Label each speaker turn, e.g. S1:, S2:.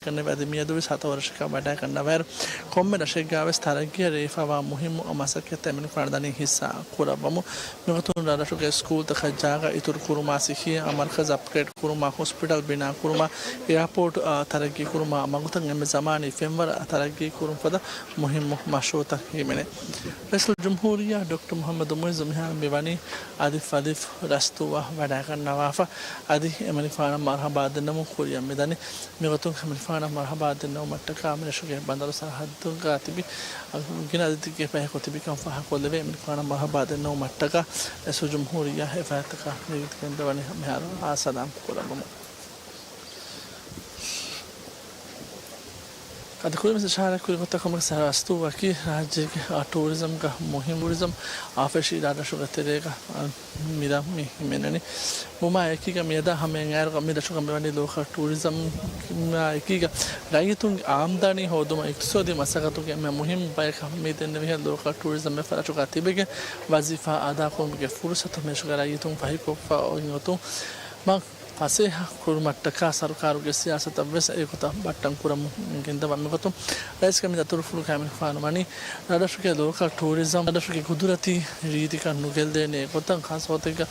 S1: करने वाले मियाँ दूरी 7 वर्ष का बड़ा करना वैर कौम में नशे गावे स्थारकीय रेफा व मुहिम अमासा के तमिल फर्दानी हिस्सा कुरा बमु मिगतुन राशु के स्कूल तक जागा इतुर कुरुमा सिखी मरकज अपग्रेड कुरुमा हॉस्पिटल बिना कुरुमा एयरपोर्ट तरक्की कुरुमा मगतंग में ज़मानी फेमवर तरक्की कुरुम पद मुहिम माशोता ही मैंने रसल जमहूरिया डॉक्टर मोहम्मद मुइज़्ज़म यहाँ बिवानी आदिफ रस्तुआ बड़ा करना वाफा आदि एमनिफाना मरहबाद नमो कुरिया Midhani मिगतुन fana marhaba dinna umattaka min shuge bandar sarhaddu gatibi ginaditi ke peh kotibi kan faha koleve min fana marhaba dinna umattaka esu jumhuriya hefataka nigit kendawani mehar asalam kulamu قد كل مثل شهر كل قطعة سرستو وكي راجع tourism का मुहिम tourism आफिशी दादा sugar तेरेगा मिला मिलने मुमा एक ही का मिला हमें यार का मिला शुगर मिलने लोग का tourism एक ही का राई तुम आमदनी हो तो एक सौ दिन मसाका तो क्या मैं मुहिम बाइक हमें देने में लोग का tourism में फरा चुका थी बेके वजीफा आधा को उनके फुर्सत में शुगर राई तुम भाई को और तो माँ Pase kurmattaka sarkaruge siyasata bes ekota battan kuram ginda bammegotum rais kami datur fulu kamen fanumani radashuke local tourism radashuke kudurati riti kan nugel dene ekota khas hote ka